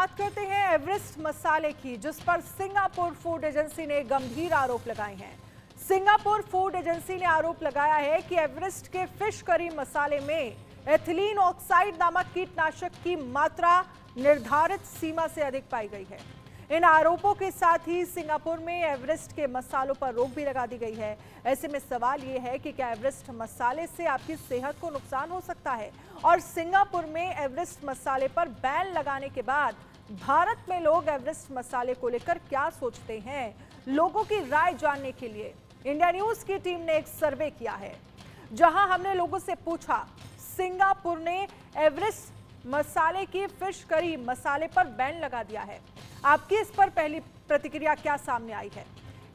बात करते हैं एवरेस्ट मसाले की, जिस पर सिंगापुर फूड एजेंसी ने गंभीर आरोप लगाए हैं। सिंगापुर फूड एजेंसी ने आरोप लगाया है कि एवरेस्ट के फिश करी मसाले में एथिलीन ऑक्साइड नामक कीटनाशक की मात्रा निर्धारित सीमा से अधिक पाई गई है। इन आरोपों के साथ ही सिंगापुर में एवरेस्ट के मसालों पर रोक भी लगा दी गई है। ऐसे में सवाल ये है कि क्या एवरेस्ट मसाले से आपकी सेहत को नुकसान हो सकता है, और सिंगापुर में एवरेस्ट मसाले पर बैन लगाने के बाद भारत में लोग एवरेस्ट मसाले को लेकर क्या सोचते हैं। लोगों की राय जानने के लिए इंडिया न्यूज की टीम ने एक सर्वे किया है, जहां हमने लोगों से पूछा सिंगापुर ने एवरेस्ट मसाले की फिश करी मसाले पर बैन लगा दिया है, आपकी इस पर पहली प्रतिक्रिया क्या सामने आई है।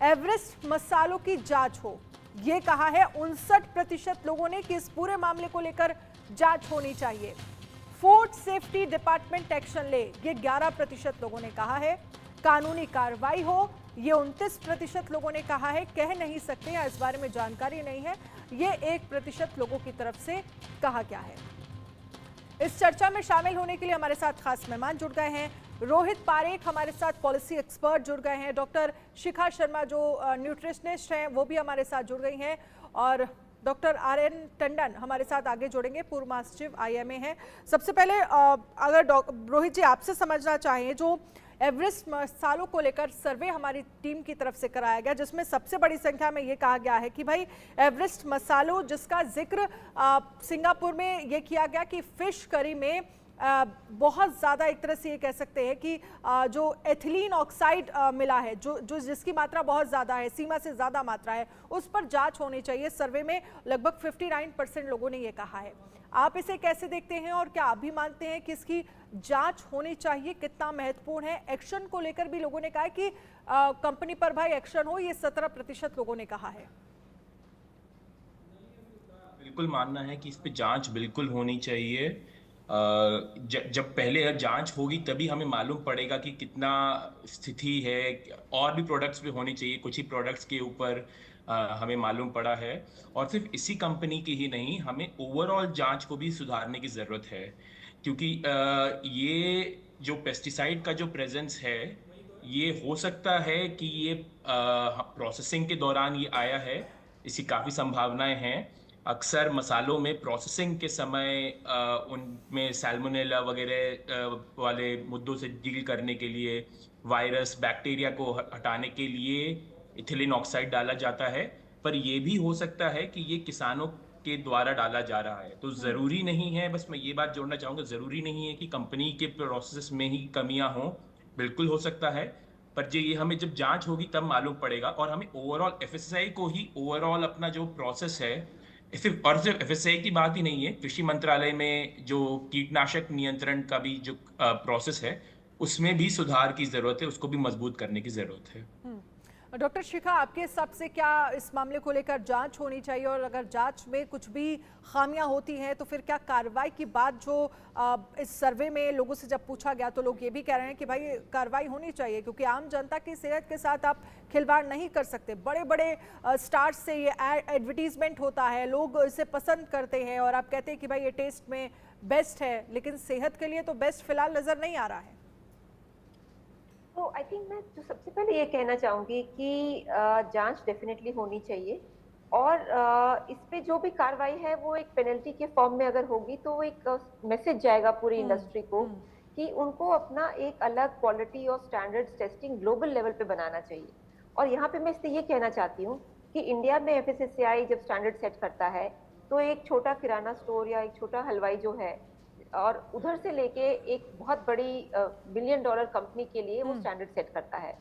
एवरेस्ट मसालों की जांच हो, यह कहा है 59% लोगों ने कि इस पूरे मामले को लेकर जांच होनी चाहिए। फूड सेफ्टी डिपार्टमेंट एक्शन ले, ये 11% लोगों ने कहा है। कानूनी कार्रवाई हो, ये 29% लोगों ने कहा है। कह नहीं सकते या इस बारे में जानकारी नहीं है, ये 1% लोगों की तरफ से कहा गया है। इस चर्चा में शामिल होने के लिए हमारे साथ खास मेहमान जुड़ गए हैं। रोहित पारेख हमारे साथ पॉलिसी एक्सपर्ट जुड़ गए हैं। डॉक्टर शिखा शर्मा जो न्यूट्रिशनिस्ट हैं वो भी हमारे साथ जुड़ गई हैं, और डॉक्टर RN टंडन हमारे साथ आगे जोड़ेंगे, पूर्व महासचिव IMA हैं। सबसे पहले अगर रोहित जी आपसे समझना चाहें, जो एवरेस्ट मसालों को लेकर सर्वे हमारी टीम की तरफ से कराया गया, जिसमें सबसे बड़ी संख्या में ये कहा गया है कि भाई एवरेस्ट मसालों जिसका जिक्र सिंगापुर में ये किया गया कि फिश करी में बहुत ज़्यादा, एक तरह से ये कह सकते हैं कि जो एथिलीन ऑक्साइड मिला है, जो जिसकी मात्रा बहुत ज़्यादा है, सीमा से ज़्यादा मात्रा है, उस पर जांच होनी चाहिए। सर्वे में लगभग 59% लोगों ने ये कहा है। आप इसे कैसे देखते हैं, और क्या आप भी मानते हैं कि इसकी जांच होनी चाहिए? कितना महत्वपूर्ण है? एक्शन को लेकर भी लोगों ने कहा है कि कंपनी पर भाई एक्शन हो, ये 17% लोगों ने कहा है। बिल्कुल मानना है कि इस पे जांच बिल्कुल होनी चाहिए। जब पहले जांच होगी तभी हमें मालूम पड़ेगा कि कितना स्थिति है। और भी प्रोडक्ट्स पे होनी चाहिए, कुछ ही प्रोडक्ट्स के ऊपर हमें मालूम पड़ा है। और सिर्फ इसी कंपनी की ही नहीं, हमें ओवरऑल जांच को भी सुधारने की ज़रूरत है, क्योंकि ये जो पेस्टिसाइड का जो प्रेजेंस है, ये हो सकता है कि ये प्रोसेसिंग के दौरान ये आया है, इसकी काफ़ी संभावनाएं हैं। अक्सर मसालों में प्रोसेसिंग के समय उनमें सैल्मोनेला वगैरह वाले मुद्दों से डील करने के लिए, वायरस बैक्टीरिया को हटाने के लिए इथिलीन ऑक्साइड डाला जाता है। पर यह भी हो सकता है कि ये किसानों के द्वारा डाला जा रहा है। तो ज़रूरी नहीं है, बस मैं ये बात जोड़ना चाहूँगा, ज़रूरी नहीं है कि कंपनी के प्रोसेस में ही कमियां हों। बिल्कुल हो सकता है, पर ये हमें जब जांच होगी तब मालूम पड़ेगा। और हमें ओवरऑल FSSAI को ही ओवरऑल अपना जो प्रोसेस है, सिर्फ FSSAI की बात ही नहीं है, कृषि मंत्रालय में जो कीटनाशक नियंत्रण का भी जो प्रोसेस है, उसमें भी सुधार की जरूरत है, उसको भी मजबूत करने की जरूरत है। डॉक्टर शिखा, आपके हिसाब से क्या इस मामले को लेकर जांच होनी चाहिए, और अगर जांच में कुछ भी खामियां होती हैं तो फिर क्या कार्रवाई की बात, जो इस सर्वे में लोगों से जब पूछा गया तो लोग ये भी कह रहे हैं कि भाई कार्रवाई होनी चाहिए, क्योंकि आम जनता की सेहत के साथ आप खिलवाड़ नहीं कर सकते। बड़े बड़े स्टार्स से ये एडवर्टीजमेंट होता है, लोग इसे पसंद करते हैं, और आप कहते हैं कि भाई ये टेस्ट में बेस्ट है, लेकिन सेहत के लिए तो बेस्ट फिलहाल नजर नहीं आ रहा है। तो आई थिंक मैं जो सबसे पहले ये कहना चाहूँगी कि जांच डेफिनेटली होनी चाहिए, और इस पे जो भी कार्रवाई है वो एक पेनल्टी के फॉर्म में अगर होगी तो एक मैसेज जाएगा पूरी इंडस्ट्री को कि उनको अपना एक अलग क्वालिटी और स्टैंडर्ड्स टेस्टिंग ग्लोबल लेवल पे बनाना चाहिए। और यहाँ पे मैं इससे ये कहना चाहती हूँ कि इंडिया में FSSAI जब स्टैंडर्ड सेट करता है तो एक छोटा किराना स्टोर या एक छोटा हलवाई जो है, और उधर से लेके एक बहुत बड़ी $1 बिलियन कंपनी के लिए वो स्टैंडर्ड सेट करता है।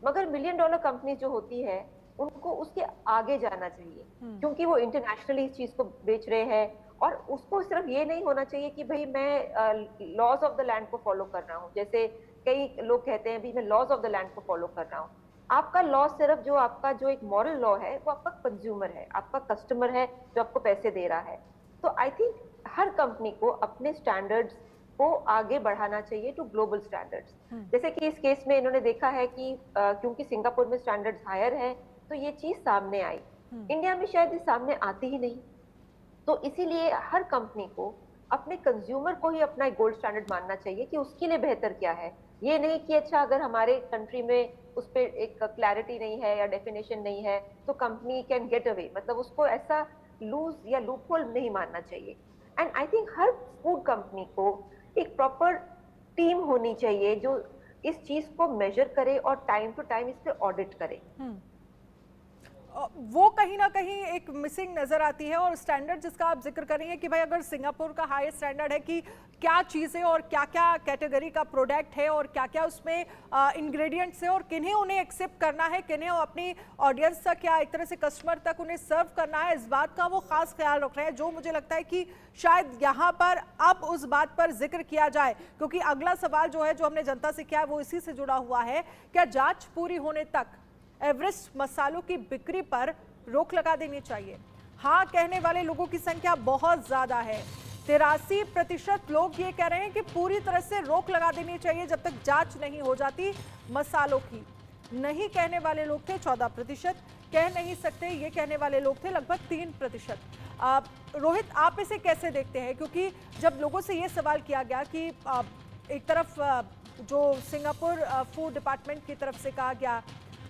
मगर $1 बिलियन कंपनी जो होती है उनको उसके आगे जाना चाहिए, क्योंकि वो इंटरनेशनली इस चीज को बेच रहे हैं। और उसको सिर्फ ये नहीं होना चाहिए कि भाई मैं लॉज ऑफ द लैंड को फॉलो कर रहा हूँ, जैसे कई लोग कहते हैं भी मैं लॉज ऑफ द लैंड को फॉलो कर रहा हूँ। आपका लॉ सिर्फ जो आपका जो एक मॉरल लॉ है वो आपका कंज्यूमर है, आपका कस्टमर है जो आपको पैसे दे रहा है। तो आई थिंक हर कंपनी को अपने स्टैंडर्ड्स को आगे बढ़ाना चाहिए टू ग्लोबल स्टैंडर्ड्स। जैसे कि इस केस में इन्होंने देखा है कि क्योंकि सिंगापुर में स्टैंडर्ड्स हायर है तो ये चीज सामने आई। इंडिया में शायद ये सामने आती ही नहीं। तो इसीलिए हर कंपनी को अपने कंज्यूमर को ही अपना एक गोल्ड स्टैंडर्ड मानना चाहिए कि उसके लिए बेहतर क्या है। ये नहीं कि अच्छा अगर हमारे कंट्री में उस पे एक क्लैरिटी नहीं है या डेफिनेशन नहीं है तो कंपनी कैन गेट अवे, मतलब उसको ऐसा लूज या लूपहोल नहीं मानना चाहिए। And I think her food company को एक प्रॉपर टीम होनी चाहिए जो इस चीज को मेजर करे और टाइम टू टाइम इस पे ऑडिट करे। वो कहीं ना कहीं एक मिसिंग नजर आती है। और स्टैंडर्ड जिसका आप जिक्र कर रही हैं कि भाई अगर सिंगापुर का हाईएस्ट स्टैंडर्ड है कि क्या चीज़ें और क्या क्या कैटेगरी का प्रोडक्ट है और क्या क्या उसमें इंग्रेडिएंट्स है और किन्हें उन्हें एक्सेप्ट करना है, किन्हें अपनी ऑडियंस तक या एक तरह से कस्टमर तक उन्हें सर्व करना है, इस बात का वो खास ख्याल रख रहे हैं। जो मुझे लगता है कि शायद यहाँ पर अब उस बात पर जिक्र किया जाए, क्योंकि अगला सवाल जो है जो हमने जनता से किया है वो इसी से जुड़ा हुआ है। क्या जाँच पूरी होने तक एवरेस्ट मसालों की बिक्री पर रोक लगा देनी चाहिए? हाँ कहने वाले लोगों की संख्या बहुत ज्यादा है। 83% लोग ये कह रहे हैं कि पूरी तरह से रोक लगा देनी चाहिए जब तक जांच नहीं हो जाती मसालों की। नहीं कहने वाले लोग थे 14%, कह नहीं सकते ये कहने वाले लोग थे लगभग 3%। रोहित, आप इसे कैसे देखते हैं? क्योंकि जब लोगों से ये सवाल किया गया कि एक तरफ जो सिंगापुर फूड डिपार्टमेंट की तरफ से कहा गया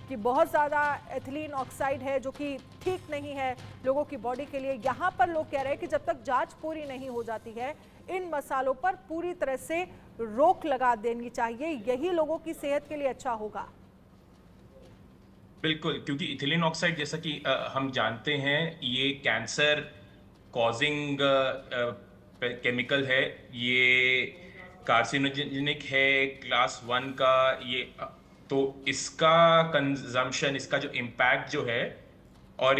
कि बहुत ज़्यादा एथिलीन ऑक्साइड है जो कि ठीक नहीं है लोगों की बॉडी के लिए, यहाँ पर लोग कह रहे हैं कि जब तक जांच पूरी नहीं हो जाती है इन मसालों पर पूरी तरह से रोक लगा देनी चाहिए, यही लोगों की सेहत के लिए अच्छा होगा। बिल्कुल, क्योंकि इथिलीन ऑक्साइड जैसा कि हम जानते हैं ये कैंसर कॉजिंग केमिकल है, ये कार्सिनोजेनिक है क्लास 1 का। ये तो इसका कंजम्पशन, इसका जो इम्पैक्ट जो है, और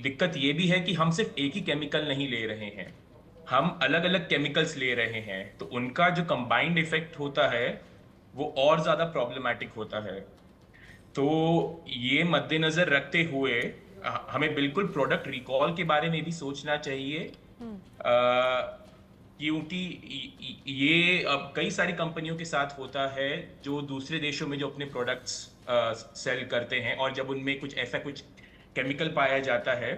दिक्कत ये भी है कि हम सिर्फ एक ही केमिकल नहीं ले रहे हैं, हम अलग अलग केमिकल्स ले रहे हैं, तो उनका जो कंबाइंड इफेक्ट होता है वो और ज़्यादा प्रॉब्लमैटिक होता है। तो ये मद्देनज़र रखते हुए हमें बिल्कुल प्रोडक्ट रिकॉल के बारे में भी सोचना चाहिए, क्योंकि ये अब कई सारी कंपनियों के साथ होता है जो दूसरे देशों में जो अपने प्रोडक्ट्स सेल करते हैं, और जब उनमें कुछ ऐसा कुछ केमिकल पाया जाता है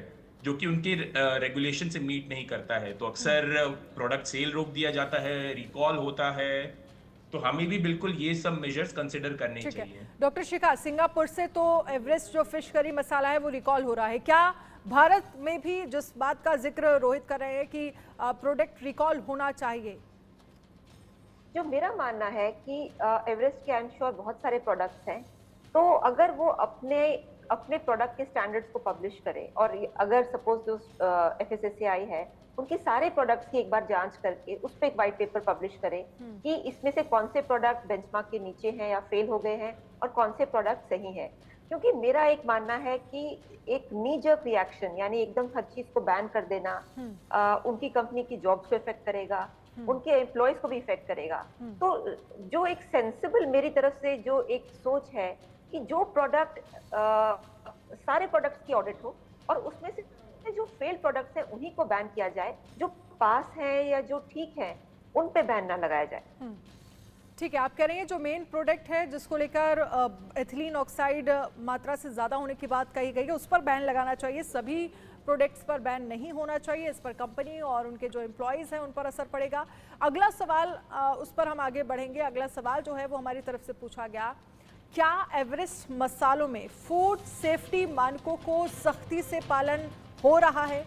जो कि उनके रेगुलेशन से मीट नहीं करता है, तो अक्सर प्रोडक्ट सेल रोक दिया जाता है, रिकॉल होता है। तो हमें भी बिल्कुल ये सब मेजर्स कंसिडर करने चाहिए। डॉक्टर शिखा, सिंगापुर से तो एवरेस्ट जो फिश करी मसाला है वो रिकॉल हो रहा है, क्या भारत में भी जिस बात का जिक्र रोहित कर रहे हैं कि प्रोडक्ट रिकॉल होना चाहिए? जो मेरा मानना है कि एवरेस्ट के आई एम श्योर बहुत सारे प्रोडक्ट्स हैं, तो अगर वो अपने प्रोडक्ट के स्टैंडर्ड्स को पब्लिश करें, और अगर सपोज जो FSSAI है उनके सारे प्रोडक्ट्स की एक बार जांच करके उस पर एक वाइट पेपर पब्लिश करें कि इसमें से कौन से प्रोडक्ट बेंचमार्क के नीचे हैं या फेल हो गए हैं और कौन से प्रोडक्ट सही हैं। क्योंकि मेरा एक मानना है कि एक नी जर्क रिएक्शन, यानी एकदम हर चीज को बैन कर देना उनकी कंपनी की जॉब्स को इफेक्ट करेगा, उनके एम्प्लॉयज को भी इफेक्ट करेगा। तो जो एक सेंसिबल मेरी तरफ से जो एक सोच है कि जो प्रोडक्ट सारे प्रोडक्ट्स की ऑडिट हो और उसमें से जो फेल्ड प्रोडक्ट्स हैं उन्हीं को बैन किया जाए, जो पास है या जो ठीक है उन पे बैन ना लगाया जाए। ठीक है, आप कह रहे हैं जो मेन प्रोडक्ट है जिसको लेकर एथिलीन ऑक्साइड मात्रा से ज़्यादा होने की बात कही गई है उस पर बैन लगाना चाहिए, सभी प्रोडक्ट्स पर बैन नहीं होना चाहिए, इस पर कंपनी और उनके जो एम्प्लॉयज़ हैं उन पर असर पड़ेगा। अगला सवाल उस पर हम आगे बढ़ेंगे। अगला सवाल जो है वो हमारी तरफ से पूछा गया, क्या एवरेस्ट मसालों में फूड सेफ्टी मानकों को सख्ती से पालन हो रहा है?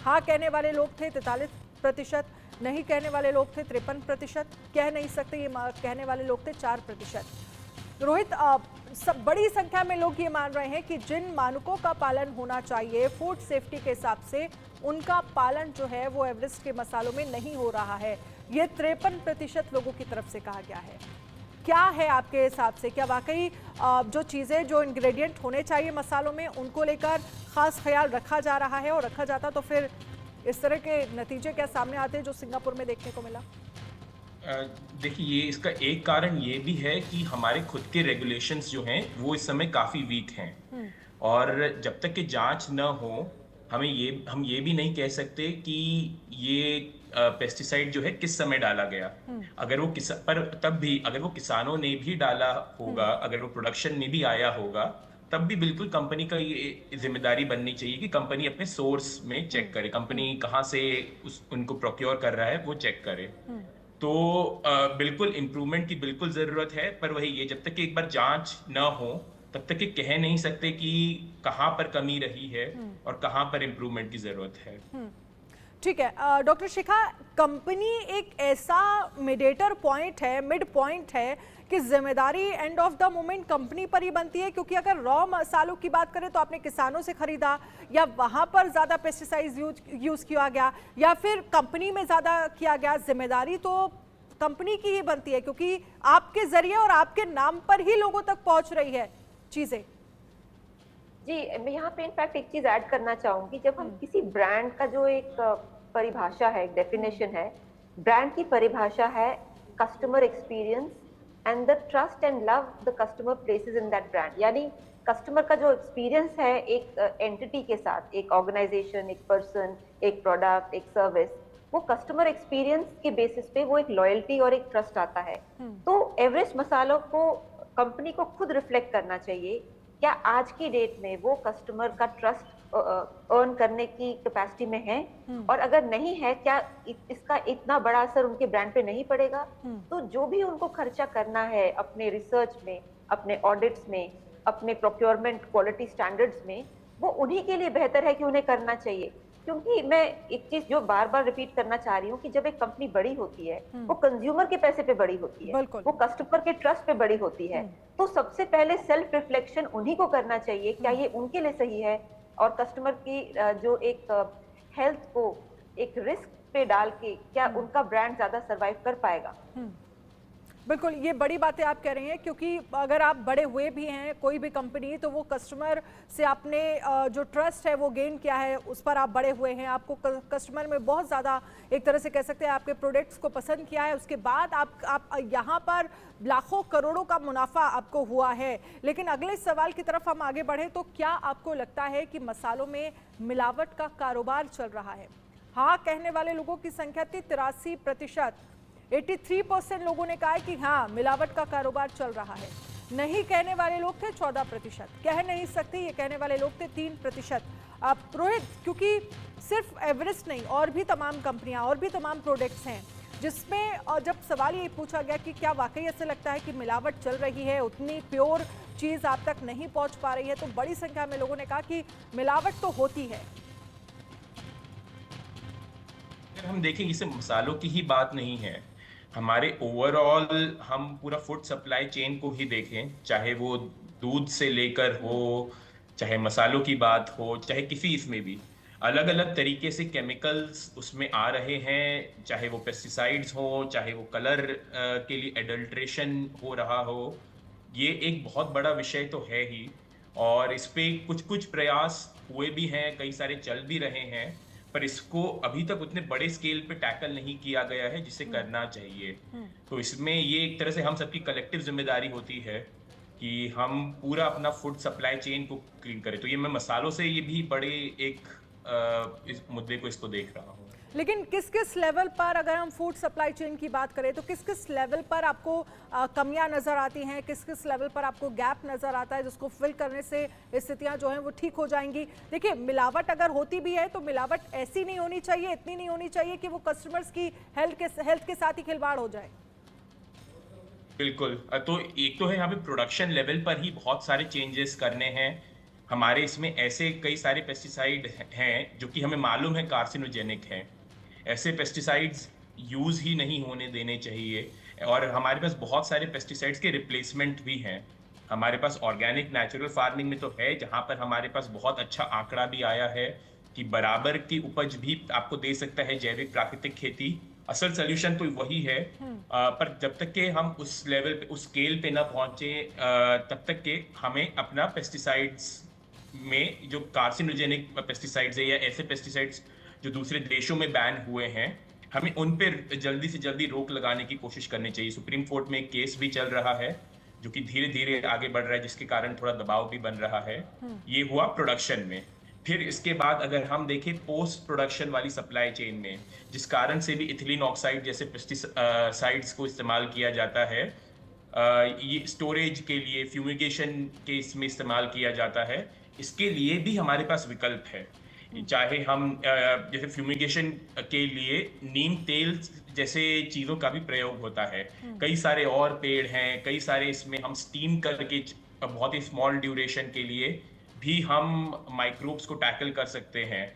हाँ कहने वाले लोग थे 43%, नहीं कहने वाले लोग थे 53%, कह नहीं सकते ये कहने वाले लोग थे 4%। रोहित, सब बड़ी संख्या में लोग ये मान रहे हैं कि जिन मानकों का पालन होना चाहिए फूड सेफ्टी के हिसाब से उनका पालन जो है वो एवरेस्ट के मसालों में नहीं हो रहा है, ये 53% लोगों की तरफ से कहा गया है। क्या है आपके हिसाब से, क्या वाकई जो चीज़ें जो इंग्रेडिएंट होने चाहिए मसालों में उनको लेकर खास ख्याल रखा जा रहा है, और रखा जाता तो फिर इस तरह के नतीजे क्या सामने आते हैं जो सिंगापुर में देखने को मिला? देखिए, ये इसका एक कारण ये भी है कि हमारे खुद के रेगुलेशंस जो हैं वो इस समय काफ़ी वीक हैं, और जब तक कि जांच न हो हम ये भी नहीं कह सकते कि ये पेस्टिसाइड जो है किस समय डाला गया। अगर वो तब भी अगर वो किसानों ने भी डाला होगा, अगर वो प्रोडक्शन में भी आया होगा, तब भी बिल्कुल कंपनी का ये जिम्मेदारी बननी चाहिए कि कंपनी अपने सोर्स में चेक करे, कंपनी कहाँ से उनको प्रोक्योर कर रहा है वो चेक करे। तो बिल्कुल इम्प्रूवमेंट की बिल्कुल जरूरत है, पर वही ये जब तक कि एक बार जांच न हो तब तक कि कह नहीं सकते कि कहाँ पर कमी रही है और कहाँ पर इम्प्रूवमेंट की जरूरत है। ठीक है डॉक्टर शिखा, कंपनी एक ऐसा मिडेटर पॉइंट है, मिड पॉइंट है कि जिम्मेदारी end of the moment company पर ही बनती है, क्योंकि अगर रॉ मसालों की बात करें तो आपने किसानों से खरीदा या वहां पर ज्यादा पेस्टिसाइड्स यूज किया गया या फिर कंपनी में ज्यादा किया गया, जिम्मेदारी तो कंपनी की ही बनती है, क्योंकि आपके जरिए और आपके नाम पर ही लोगों तक पहुंच रही है चीजें। जी, मैं यहाँ पे इनफैक्ट एक चीज ऐड करना चाहूंगी। जब हम किसी ब्रांड का जो एक परिभाषा है, एक डेफिनेशन है, ब्रांड की परिभाषा है customer experience and the trust and love the customer places in that brand. यानी कस्टमर का जो एक्सपीरियंस है एक एंटिटी के साथ, एक ऑर्गेनाइजेशन, एक पर्सन, एक प्रोडक्ट, एक सर्विस, वो कस्टमर एक्सपीरियंस के बेसिस पे वो एक लॉयल्टी और एक ट्रस्ट आता है। तो एवरेस्ट मसालों को कंपनी को खुद रिफ्लेक्ट करना चाहिए, क्या आज की डेट में वो कस्टमर का ट्रस्ट अर्न करने की कैपेसिटी में है, और अगर नहीं है क्या इसका इतना बड़ा असर उनके ब्रांड पे नहीं पड़ेगा। तो जो भी उनको खर्चा करना है अपने रिसर्च में, अपने ऑडिट्स में, अपने प्रोक्योरमेंट क्वालिटी स्टैंडर्ड्स में, वो उन्हीं के लिए बेहतर है कि उन्हें करना चाहिए। क्योंकि मैं एक चीज जो बार बार रिपीट करना चाह रही हूँ कि जब एक कंपनी बड़ी होती है वो कंज्यूमर के पैसे पे बड़ी होती है, वो कस्टमर के ट्रस्ट पे बड़ी होती है। तो सबसे पहले सेल्फ रिफ्लेक्शन उन्हीं को करना चाहिए, क्या ये उनके लिए सही है, और कस्टमर की जो एक हेल्थ को एक रिस्क पे डाल के क्या उनका ब्रांड ज्यादा सरवाइव कर पाएगा। बिल्कुल, ये बड़ी बातें आप कह रही हैं, क्योंकि अगर आप बड़े हुए भी हैं कोई भी कंपनी, तो वो कस्टमर से आपने जो ट्रस्ट है वो गेन किया है, उस पर आप बड़े हुए हैं, आपको कस्टमर में बहुत ज़्यादा एक तरह से कह सकते हैं आपके प्रोडक्ट्स को पसंद किया है, उसके बाद आप यहाँ पर लाखों करोड़ों का मुनाफा आपको हुआ है। लेकिन अगले सवाल की तरफ हम आगे बढ़े तो क्या आपको लगता है कि मसालों में मिलावट का कारोबार चल रहा है? हाँ कहने वाले लोगों की संख्या थी 83%, 83% लोगों ने कहा है कि हाँ मिलावट का कारोबार चल रहा है। नहीं कहने वाले लोग थे 14%, कह नहीं सकते ये कहने वाले लोग थे 3%। अब रोहित, क्योंकि सिर्फ एवरेस्ट नहीं और भी तमाम कंपनियां और भी तमाम प्रोडक्ट्स हैं जिसमें, और जब सवाल ये पूछा गया कि क्या वाकई ऐसा लगता है कि मिलावट चल रही है, उतनी प्योर चीज़ आप तक नहीं पहुंच पा रही है, तो बड़ी संख्या में लोगों ने कहा कि मिलावट तो होती है। अगर हम देखें, इसे मसालों की ही बात नहीं है, हमारे ओवरऑल हम पूरा फूड सप्लाई चेन को ही देखें, चाहे वो दूध से लेकर हो, चाहे मसालों की बात हो, चाहे किसी इसमें भी अलग अलग तरीके से केमिकल्स उसमें आ रहे हैं, चाहे वो पेस्टिसाइड्स हो, चाहे वो कलर के लिए एडल्ट्रेशन हो रहा हो। ये एक बहुत बड़ा विषय तो है ही, और इस पे कुछ कुछ प्रयास हुए भी हैं, कई सारे चल भी रहे हैं, पर इसको अभी तक उतने बड़े स्केल पे टैकल नहीं किया गया है जिसे करना चाहिए। तो इसमें ये एक तरह से हम सबकी कलेक्टिव जिम्मेदारी होती है कि हम पूरा अपना फूड सप्लाई चेन को क्लीन करें। तो ये मैं मसालों से ये भी बड़े एक इस मुद्दे को इसको देख रहा हूँ। लेकिन किस किस लेवल पर, अगर हम फूड सप्लाई चेन की बात करें तो किस किस लेवल पर आपको कमियां नजर आती हैं, किस किस लेवल पर आपको गैप नजर आता है जिसको फिल करने से स्थितियां जो हैं वो ठीक हो जाएंगी? देखिए, मिलावट अगर होती भी है तो मिलावट ऐसी नहीं होनी चाहिए, इतनी नहीं होनी चाहिए कि वो कस्टमर्स की हेल्थ के साथ ही खिलवाड़ हो जाए। बिल्कुल, तो एक तो है यहाँ पे प्रोडक्शन लेवल पर ही बहुत सारे चेंजेस करने हैं। हमारे इसमें ऐसे कई सारे पेस्टिसाइड हैं जो कि हमें मालूम है कार्सिनोजेनिक हैं, ऐसे पेस्टिसाइड्स यूज ही नहीं होने देने चाहिए। और हमारे पास बहुत सारे पेस्टिसाइड्स के रिप्लेसमेंट भी हैं। हमारे पास ऑर्गेनिक नेचुरल फार्मिंग में तो है, जहाँ पर हमारे पास बहुत अच्छा आंकड़ा भी आया है कि बराबर की उपज भी आपको दे सकता है जैविक प्राकृतिक खेती। असल सोल्यूशन तो वही है, पर जब तक के हम उस लेवल पे, उस स्केल पे ना पहुंचे, तब तक के हमें अपना पेस्टिसाइड्स में जो कार्सिनोजेनिक पेस्टिसाइड्स है या ऐसे पेस्टिसाइड्स जो दूसरे देशों में बैन हुए हैं, हमें उन पर जल्दी से जल्दी रोक लगाने की कोशिश करनी चाहिए। सुप्रीम कोर्ट में एक केस भी चल रहा है जो कि धीरे धीरे आगे बढ़ रहा है, जिसके कारण थोड़ा दबाव भी बन रहा है। ये हुआ प्रोडक्शन में। फिर इसके बाद अगर हम देखें पोस्ट प्रोडक्शन वाली सप्लाई चेन में, जिस कारण से भी इथिलीन ऑक्साइड जैसे पेस्टिसाइड्स को इस्तेमाल किया जाता है, ये स्टोरेज के लिए, फ्यूमिगेशन के इसमें इस्तेमाल किया जाता है। इसके लिए भी हमारे पास विकल्प है। चाहे हम जैसे फ्यूमिगेशन के लिए नीम तेल जैसे चीज़ों का भी प्रयोग होता है। कई सारे और पेड़ हैं, कई सारे इसमें हम स्टीम करके बहुत ही स्मॉल ड्यूरेशन के लिए भी हम माइक्रोब्स को टैकल कर सकते हैं।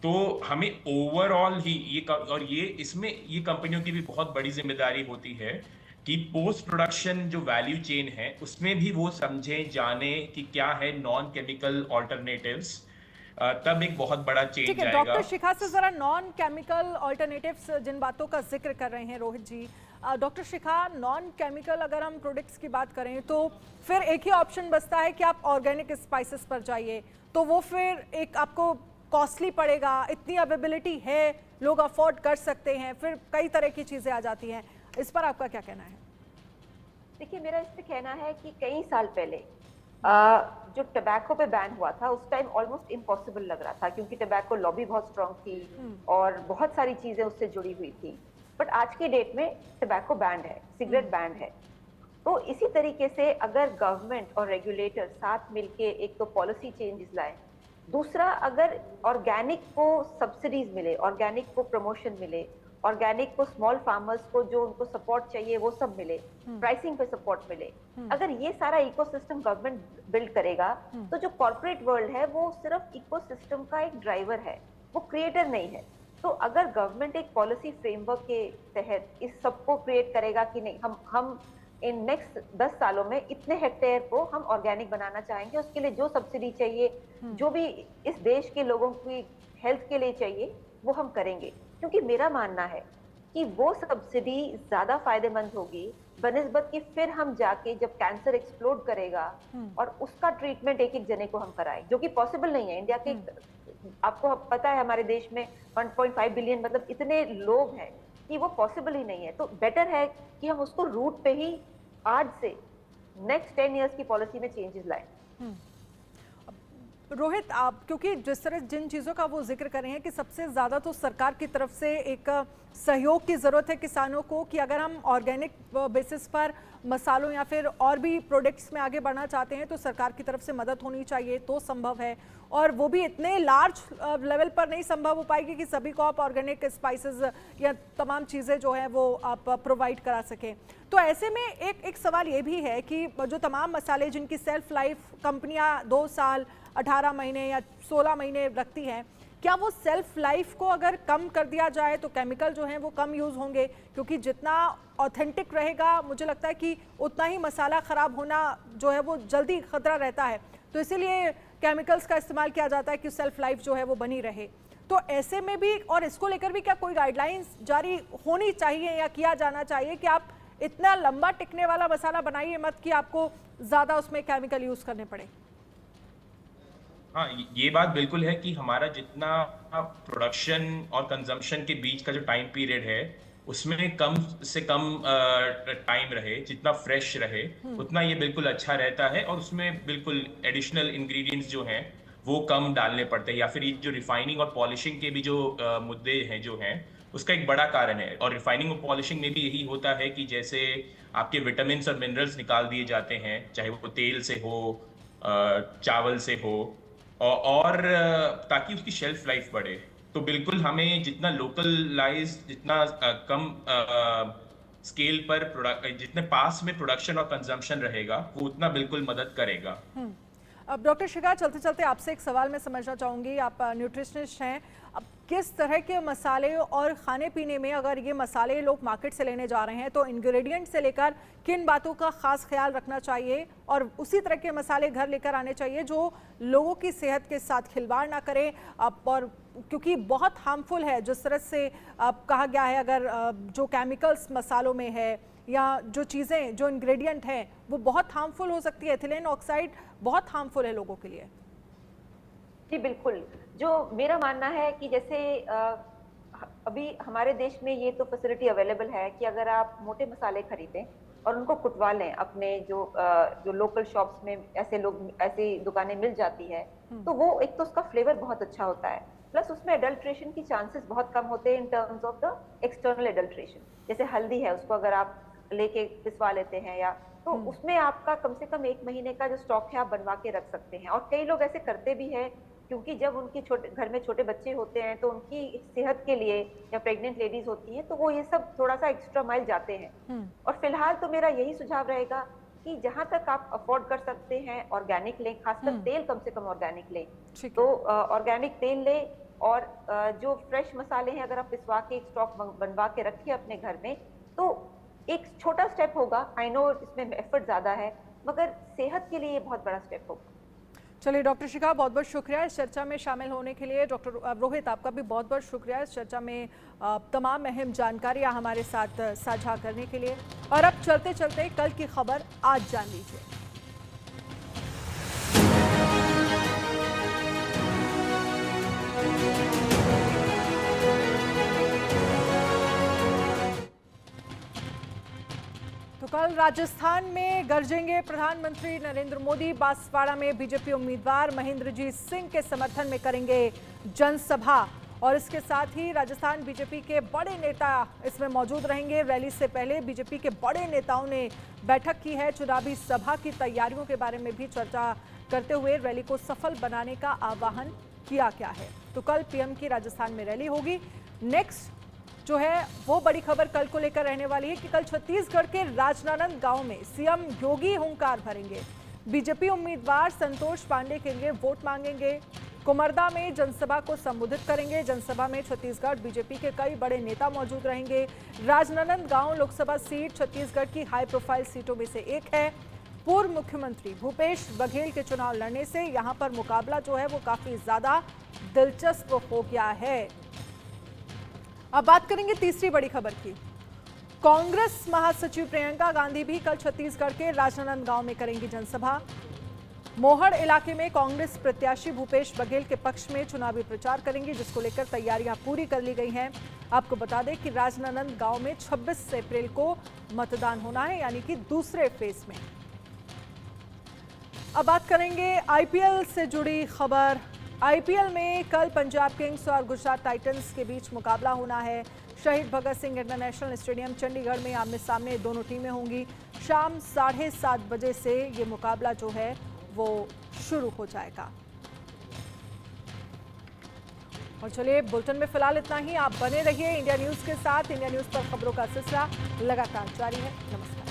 तो हमें ओवरऑल ही और ये इसमें ये कंपनियों की भी बहुत बड़ी जिम्मेदारी होती है कि पोस्ट प्रोडक्शन जो वैल्यू चेन है उसमें भी वो समझे जाने कि क्या है नॉन केमिकल ऑल्टरनेटिव्स, तब एक बहुत बड़ा ठीक चेंज है, आएगा। डॉक्टर शिखा से जरा नॉन केमिकल ऑल्टरनेटिव्स जिन बातों का जिक्र कर रहे हैं रोहित जी, डॉक्टर शिखा, नॉन केमिकल अगर हम प्रोडक्ट्स की बात करें तो फिर एक ही ऑप्शन बचता है कि आप ऑर्गेनिक स्पाइसेस पर जाइए, तो वो फिर एक आपको कॉस्टली पड़ेगा, इतनी अवेलेबिलिटी है, लोग अफोर्ड कर सकते हैं, फिर कई तरह की चीज़ें आ जाती हैं, इस पर आपका क्या कहना है? देखिए, मेरा इस पे कहना है कि कई साल पहले जो टबैको पे बैन हुआ था उस टाइम ऑलमोस्ट इम्पॉसिबल लग रहा था, क्योंकि टबैको लॉबी बहुत स्ट्रांग थी और बहुत सारी चीजें उससे जुड़ी हुई थी। बट आज की डेट में टबैको बैंड है, सिगरेट बैंड है। तो इसी तरीके से अगर गवर्नमेंट और रेगुलेटर साथ मिलके एक तो पॉलिसी चेंजेस लाए, दूसरा अगर ऑर्गेनिक को सब्सिडीज मिले, ऑर्गेनिक को प्रमोशन मिले, ऑर्गेनिक को स्मॉल फार्मर्स को जो उनको सपोर्ट चाहिए वो सब मिले, प्राइसिंग पे सपोर्ट मिले, अगर ये सारा इकोसिस्टम गवर्नमेंट बिल्ड करेगा तो जो कॉर्पोरेट वर्ल्ड है वो सिर्फ इकोसिस्टम का एक ड्राइवर है, वो क्रिएटर नहीं है। तो अगर गवर्नमेंट एक पॉलिसी फ्रेमवर्क के तहत इस सबको क्रिएट करेगा कि नहीं, हम इन नेक्स्ट 10 सालों में इतने हेक्टेयर को हम ऑर्गेनिक बनाना चाहेंगे, उसके लिए जो सब्सिडी चाहिए, जो भी इस देश के लोगों की हेल्थ के लिए चाहिए, वो हम करेंगे। क्योंकि मेरा मानना है कि वो सब्सिडी ज्यादा फायदेमंद होगी बनिस्बत कि फिर हम जाके जब कैंसर एक्सप्लोड करेगा और उसका ट्रीटमेंट एक एक जने को हम कराएं, जो कि पॉसिबल नहीं है। इंडिया के, आपको पता है, हमारे देश में 1.5 बिलियन मतलब इतने लोग हैं कि वो पॉसिबल ही नहीं है। तो बेटर है कि हम उसको रूट पे ही आज से नेक्स्ट 10 इयर्स की पॉलिसी में चेंजेस लाएं। रोहित, आप क्योंकि जिस तरह जिन चीज़ों का वो जिक्र कर रहे हैं कि सबसे ज़्यादा तो सरकार की तरफ से एक सहयोग की ज़रूरत है किसानों को, कि अगर हम ऑर्गेनिक बेसिस पर मसालों या फिर और भी प्रोडक्ट्स में आगे बढ़ना चाहते हैं तो सरकार की तरफ से मदद होनी चाहिए तो संभव है, और वो भी इतने लार्ज लेवल पर नहीं संभव हो पाएगी कि सभी को आप ऑर्गेनिक स्पाइसेस या तमाम चीज़ें जो हैं वो आप प्रोवाइड करा सकें। तो ऐसे में एक सवाल ये भी है कि जो तमाम मसाले जिनकी सेल्फ लाइफ कंपनियां 2 साल 18 महीने या 16 महीने रखती हैं, क्या वो सेल्फ लाइफ को अगर कम कर दिया जाए तो केमिकल जो हैं वो कम यूज़ होंगे? क्योंकि जितना ऑथेंटिक रहेगा मुझे लगता है कि उतना ही मसाला ख़राब होना जो है वो जल्दी खतरा रहता है, तो इसीलिए केमिकल्स का इस्तेमाल किया जाता है कि सेल्फ लाइफ जो है वो बनी रहे। तो ऐसे में भी, और इसको लेकर भी क्या कोई गाइडलाइंस जारी होनी चाहिए या किया जाना चाहिए कि आप इतना लंबा टिकने वाला मसाला बनाइए मत कि आपको ज़्यादा उसमें केमिकल यूज़ करने पड़े? हाँ, ये बात बिल्कुल है कि हमारा जितना प्रोडक्शन और कंजम्पशन के बीच का जो टाइम पीरियड है उसमें कम से कम टाइम रहे, जितना फ्रेश रहे उतना ये बिल्कुल अच्छा रहता है। और उसमें बिल्कुल एडिशनल इंग्रेडिएंट्स जो हैं वो कम डालने पड़ते हैं, या फिर ये जो रिफाइनिंग और पॉलिशिंग के भी जो मुद्दे हैं जो हैं उसका एक बड़ा कारण है। और रिफाइनिंग और पॉलिशिंग में भी यही होता है कि जैसे आपके विटामिन्स और मिनरल्स निकाल दिए जाते हैं, चाहे वो तेल से हो, चावल से हो, और ताकि उसकी शेल्फ लाइफ बढ़े। तो बिल्कुल हमें जितना लोकलाइज, जितना कम स्केल पर प्रोडक्ट, जितने पास में प्रोडक्शन और कंजम्पशन रहेगा वो उतना बिल्कुल मदद करेगा। अब डॉक्टर शिखा, चलते चलते आपसे एक सवाल मैं समझना चाहूँगी, आप न्यूट्रिशनिस्ट हैं, अब किस तरह के मसाले और खाने पीने में अगर ये मसाले लोग मार्केट से लेने जा रहे हैं तो इंग्रेडिएंट से लेकर किन बातों का खास ख्याल रखना चाहिए, और उसी तरह के मसाले घर लेकर आने चाहिए जो लोगों की सेहत के साथ खिलवाड़ ना करें? और क्योंकि बहुत हार्मफुल है जिस तरह से कहा गया है, अगर जो केमिकल्स मसालों में है या जो चीज़ें, जो इंग्रेडिएंट हैं वो बहुत हार्मफुल हो सकती है। एथिलीन ऑक्साइड बहुत हार्मफुल है लोगों के लिए। जी बिल्कुल, जो मेरा मानना है कि जैसे अभी हमारे देश में ये तो फैसिलिटी अवेलेबल है कि अगर आप मोटे मसाले खरीदें और उनको कुटवा लें, अपने जो लोकल शॉप्स में ऐसी दुकानें मिल जाती है, तो वो एक तो उसका फ्लेवर बहुत अच्छा होता है, प्लस उसमें एडल्ट्रेशन की चांसेस बहुत कम होते हैं in terms of the external adulteration. जैसे हल्दी है, उसको अगर आप लेके पिसवा लेते हैं या तो उसमें आपका कम से कम 1 महीने का जो स्टॉक है आप बनवा के रख सकते हैं। और कई लोग ऐसे करते भी हैं, क्योंकि जब उनके छोटे घर में छोटे बच्चे होते हैं तो उनकी सेहत के लिए, या प्रेग्नेंट लेडीज होती हैं तो वो ये सब थोड़ा सा एक्स्ट्रा माइल जाते हैं। और फिलहाल तो मेरा यही सुझाव रहेगा कि जहां तक आप अफोर्ड कर सकते हैं ऑर्गेनिक लें, खासकर तेल कम से कम ऑर्गेनिक लें। ठीक तो है। ऑर्गेनिक तेल लें, और जो फ्रेश मसाले हैं अगर आप पिसवा के एक स्टॉक बनवा के रखिए अपने घर में, तो एक छोटा स्टेप होगा। आई नो इसमें एफर्ट ज्यादा है, मगर सेहत के लिए ये बहुत बड़ा स्टेप होगा। चलिए डॉक्टर शिखा, बहुत बहुत शुक्रिया इस चर्चा में शामिल होने के लिए। डॉक्टर रोहित, आपका भी बहुत बहुत शुक्रिया इस चर्चा में तमाम अहम जानकारियां हमारे साथ साझा करने के लिए। और अब चलते चलते कल की खबर आज जान लीजिए। तो कल राजस्थान में गरजेंगे प्रधानमंत्री नरेंद्र मोदी। बांसवाड़ा में बीजेपी उम्मीदवार महेंद्रजीत सिंह के समर्थन में करेंगे जनसभा। और इसके साथ ही राजस्थान बीजेपी के बड़े नेता इसमें मौजूद रहेंगे। रैली से पहले बीजेपी के बड़े नेताओं ने बैठक की है। चुनावी सभा की तैयारियों के बारे में भी चर्चा करते हुए रैली को सफल बनाने का आह्वान किया गया है। तो कल पीएम की राजस्थान में रैली होगी। नेक्स्ट जो है वो बड़ी खबर कल को लेकर रहने वाली है कि कल छत्तीसगढ़ के राजनांदगांव गांव में सीएम योगी हुंकार भरेंगे। बीजेपी उम्मीदवार संतोष पांडे के लिए वोट मांगेंगे। कुमरदा में जनसभा को संबोधित करेंगे। जनसभा में छत्तीसगढ़ बीजेपी के कई बड़े नेता मौजूद रहेंगे। राजनांदगांव लोकसभा सीट छत्तीसगढ़ की हाई प्रोफाइल सीटों में से एक है। पूर्व मुख्यमंत्री भूपेश बघेल के चुनाव लड़ने से यहां पर मुकाबला जो है वो काफी ज्यादा दिलचस्प हो गया है। अब बात करेंगे तीसरी बड़ी खबर की। कांग्रेस महासचिव प्रियंका गांधी भी कल छत्तीसगढ़ के राजनांदगांव में करेंगी जनसभा। मोहड़ इलाके में कांग्रेस प्रत्याशी भूपेश बघेल के पक्ष में चुनावी प्रचार करेंगे, जिसको लेकर तैयारियां पूरी कर ली गई हैं। आपको बता दें कि राजनांदगांव में 26 अप्रैल को मतदान होना है, यानी कि दूसरे फेज में। अब बात करेंगे आईपीएल से जुड़ी खबर। आईपीएल में कल पंजाब किंग्स और गुजरात टाइटंस के बीच मुकाबला होना है। शहीद भगत सिंह इंटरनेशनल स्टेडियम चंडीगढ़ में आमने सामने दोनों टीमें होंगी। शाम 7:30 बजे से ये मुकाबला जो है वो शुरू हो जाएगा। और चलिए बुलेटिन में फिलहाल इतना ही। आप बने रहिए इंडिया न्यूज के साथ। इंडिया न्यूज पर खबरों का सिलसिला लगातार जारी है। नमस्कार।